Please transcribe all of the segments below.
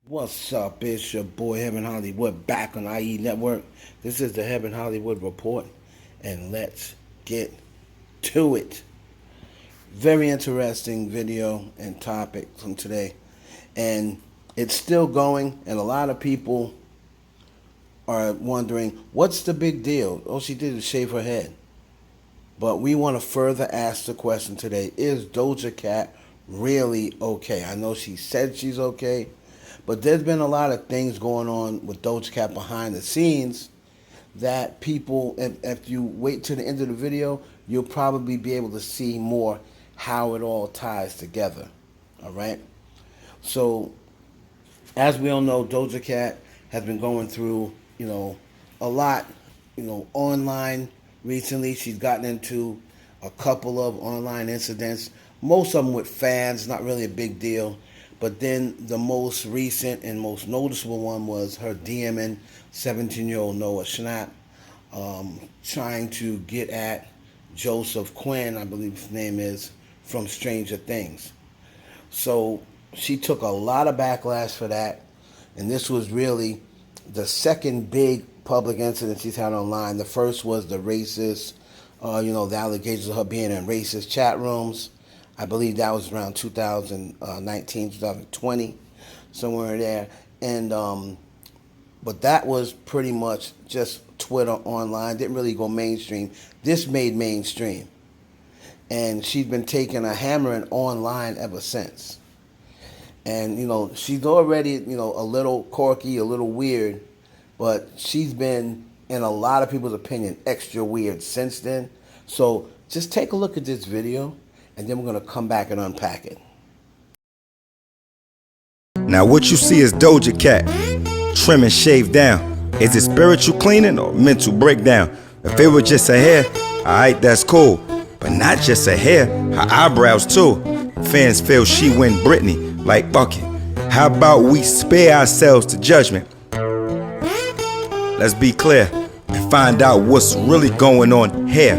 What's up? It's your boy Heaven Hollywood back on IE Network. This is the Heaven Hollywood Report, and let's get to it. Very interesting video and topic from today, and it's still going, and a lot of people are wondering what's the big deal. All she did is shave her head. But we want to further ask the question today, is Doja Cat really okay? I know she said she's okay, but there's been a lot of things going on with Doja Cat behind the scenes that people, if you wait to the end of the video, you'll probably be able to see more how it all ties together. All right? So, as we all know, Doja Cat has been going through, a lot, online recently. She's gotten into a couple of online incidents, most of them with fans, not really a big deal. But then the most recent and most noticeable one was her DMing 17-year-old Noah Schnapp, trying to get at Joseph Quinn, I believe his name is, from Stranger Things. So she took a lot of backlash for that, and this was really the second big public incident she's had online. The first was the racist, the allegations of her being in racist chat rooms. I believe that was around 2019, 2020, somewhere there. And but that was pretty much just Twitter online. Didn't really go mainstream. This made mainstream, and she's been taking a hammering online ever since. And she's already a little quirky, a little weird, but she's been, in a lot of people's opinion, extra weird since then. So just take a look at this video, and then we're going to come back and unpack it. Now what you see is Doja Cat, trim and shave down. Is it spiritual cleaning or mental breakdown? If it was just her hair, alright, that's cool. But not just her hair, her eyebrows too. Fans feel she went Britney, like fuck it. How about we spare ourselves to judgment? Let's be clear and find out what's really going on here.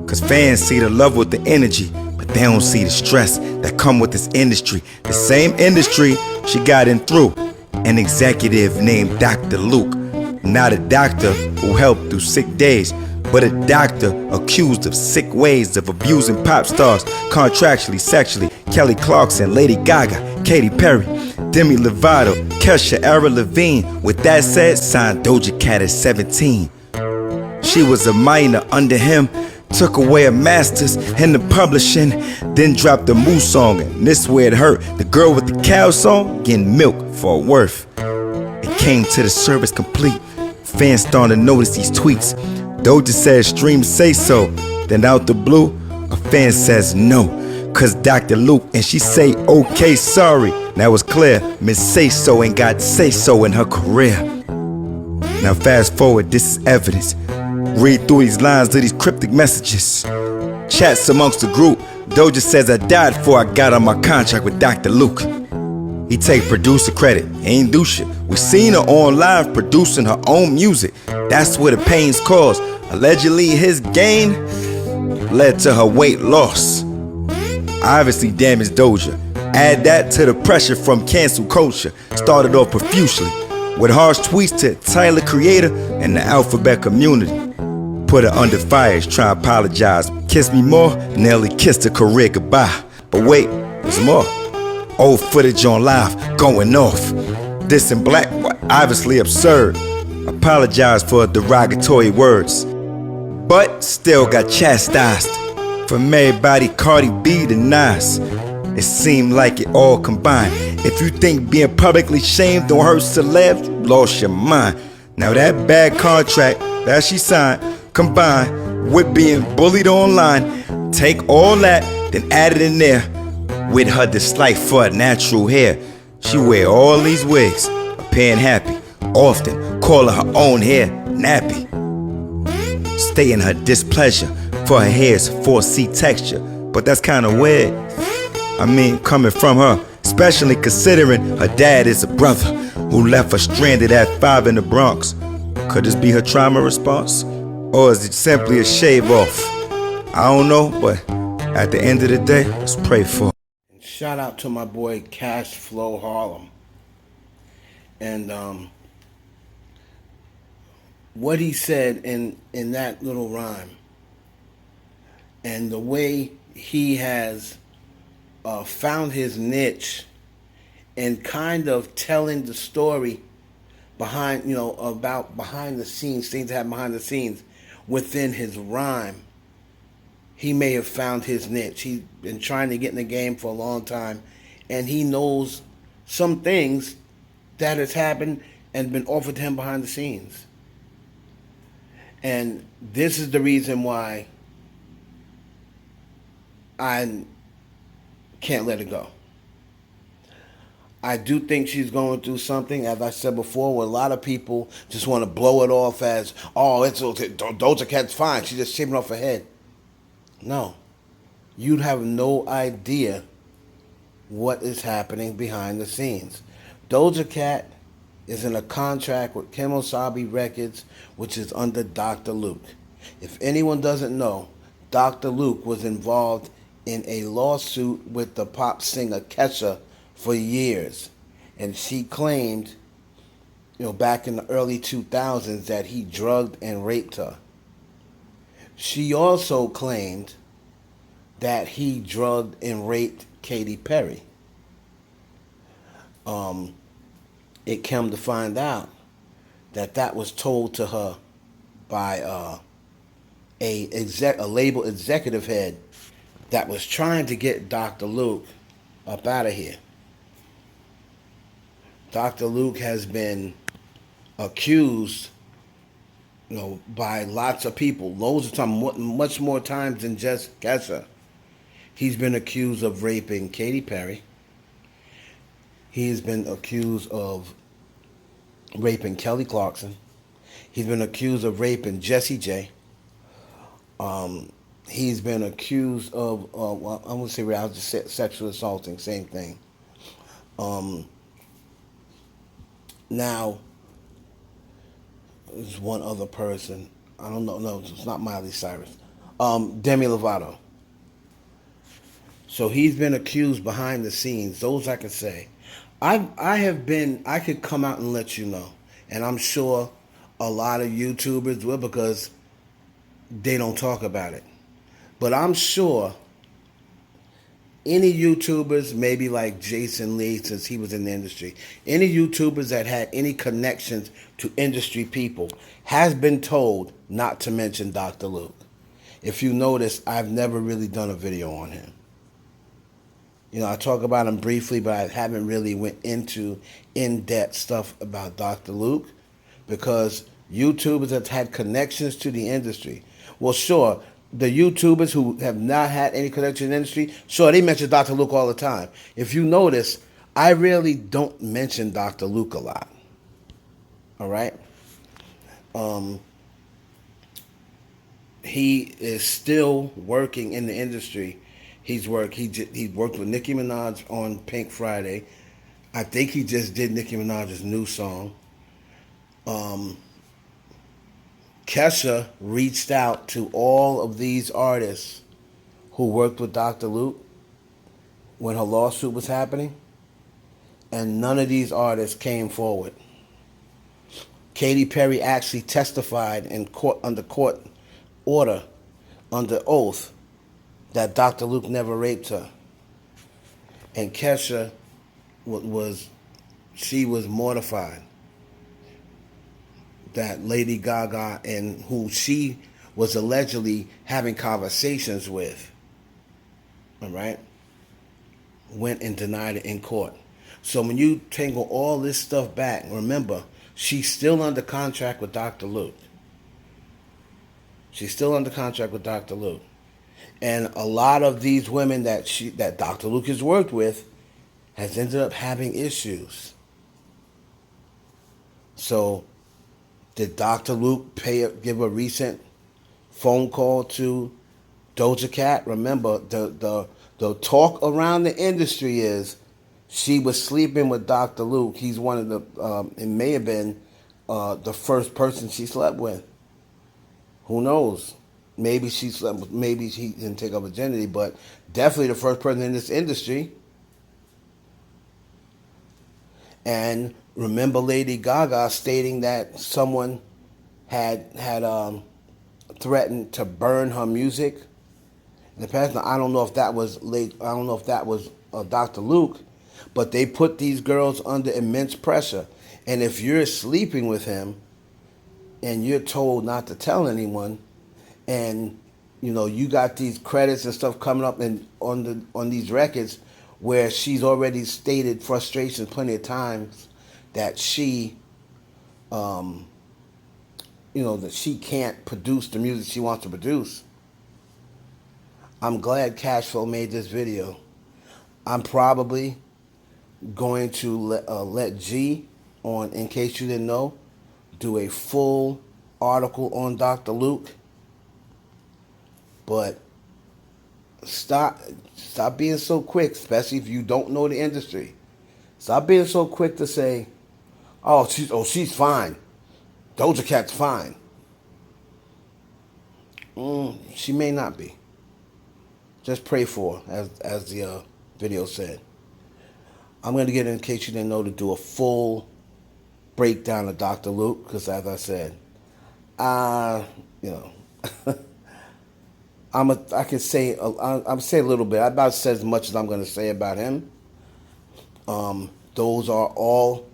Cause fans see the love with the energy, but they don't see the stress that come with this industry. The same industry she got in through. An executive named Dr. Luke. Not a doctor who helped through sick days, but a doctor accused of sick ways of abusing pop stars contractually, sexually. Kelly Clarkson, Lady Gaga, Katy Perry, Demi Lovato, Kesha, Era Levine. With that said, signed Doja Cat at 17. She was a minor under him, took away a master's in the publishing, then dropped the Moose song, and this where it hurt. The girl with the cow song, getting milk for her worth. It came to the service complete. Fans starting to notice these tweets. Doja says streams say so, then out the blue, a fan says no, cause Dr. Luke and she say okay, sorry. Now it's clear, Miss Say So ain't got say so in her career. Now fast forward, this is evidence. Read through these lines of these cryptic messages. Chats amongst the group. Doja says I died before I got on my contract with Dr. Luke. He take producer credit, ain't do shit. We seen her on live producing her own music. That's where the pain's caused. Allegedly his gain led to her weight loss. Obviously damaged Doja. Add that to the pressure from cancel culture. Started off profusely with harsh tweets to Tyler Creator and the alphabet community. Put her under fire, try to apologize. Kiss me more, nearly kissed her career goodbye. But wait, there's more. Old footage on live, going off. This in black, obviously absurd. Apologize for derogatory words, but still got chastised. From everybody, Cardi B to Nas. It seemed like it all combined. If you think being publicly shamed don't hurt celebs, you lost your mind. Now that bad contract that she signed, combined with being bullied online, take all that, then add it in there with her dislike for her natural hair. She wear all these wigs, appearing happy, often calling her own hair nappy. Stating her displeasure for her hair's 4C texture, but that's kinda weird. I mean, coming from her, especially considering her dad is a brother who left her stranded at 5 in the Bronx. Could this be her trauma response? Or is it simply a shave off? I don't know, but at the end of the day, let's pray for her. Shout out to my boy Cash Flow Harlem. And what he said in that little rhyme, and the way he has found his niche and kind of telling the story behind, about behind the scenes, things that happen behind the scenes within his rhyme. He may have found his niche. He's been trying to get in the game for a long time, and he knows some things that has happened and been offered to him behind the scenes. And this is the reason why I can't let it go. I do think she's going through something, as I said before, where a lot of people just want to blow it off as, oh, Doja Cat's fine. She's just shaving off her head. No. You'd have no idea what is happening behind the scenes. Doja Cat is in a contract with Kemosabe Records, which is under Dr. Luke. If anyone doesn't know, Dr. Luke was involved in a lawsuit with the pop singer Kesha for years. And she claimed, back in the early 2000s that he drugged and raped her. She also claimed that he drugged and raped Katy Perry. It came to find out that was told to her by a label executive head that was trying to get Dr. Luke up out of here. Dr. Luke has been accused, by lots of people, loads of times, much more times than just Kesha. He's been accused of raping Katy Perry. He has been accused of raping Kelly Clarkson. He's been accused of raping Jessie J. He's been accused of, I won't say rape, I was just sexual assaulting, same thing. Now, there's one other person. I don't know. No, it's not Miley Cyrus. Demi Lovato. So he's been accused behind the scenes. Those I can say. I could come out and let you know. And I'm sure a lot of YouTubers will, because they don't talk about it. But I'm sure any YouTubers, maybe like Jason Lee, since he was in the industry, any YouTubers that had any connections to industry people has been told not to mention Dr. Luke. If you notice, I've never really done a video on him. I talk about him briefly, but I haven't really went into in-depth stuff about Dr. Luke, because YouTubers have had connections to the industry. Well, sure, the YouTubers who have not had any connection to the industry, sure, they mention Dr. Luke all the time. If you notice, I really don't mention Dr. Luke a lot. All right? He is still working in the industry. He worked with Nicki Minaj on Pink Friday. I think he just did Nicki Minaj's new song. Kesha reached out to all of these artists who worked with Dr. Luke when her lawsuit was happening, and none of these artists came forward. Katy Perry actually testified in court, under court order, under oath, that Dr. Luke never raped her. And Kesha was mortified that Lady Gaga, and who she was allegedly having conversations with, all right, went and denied it in court. So when you tangle all this stuff back, remember, she's still under contract with Dr. Luke. She's still under contract with Dr. Luke. And a lot of these women that Dr. Luke has worked with has ended up having issues. So did Dr. Luke give a recent phone call to Doja Cat? Remember, the talk around the industry is she was sleeping with Dr. Luke. He's one of the, it may have been the first person she slept with. Who knows? Maybe she didn't take her virginity, but definitely the first person in this industry. And Remember Lady Gaga stating that someone had threatened to burn her music in the past. Now, I don't know if that was Dr. Luke, but they put these girls under immense pressure. And if you're sleeping with him and you're told not to tell anyone, and you got these credits and stuff coming up and on these records where she's already stated frustrations plenty of times that that she can't produce the music she wants to produce. I'm glad Cashflow made this video. I'm probably going to let G on, in case you didn't know, do a full article on Dr. Luke. But stop being so quick, especially if you don't know the industry. Stop being so quick to say, "Oh, she's fine. Doja Cat's fine." She may not be. Just pray for her, as the video said. I'm going to get, in case you didn't know, to do a full breakdown of Dr. Luke, because as I said, I can say I'm say a little bit. I about said as much as I'm going to say about him. Those are all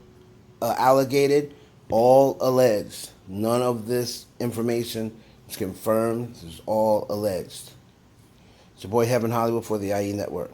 alleged, all alleged. None of this information is confirmed. This is all alleged. It's your boy Heaven Hollywood for the IE Network.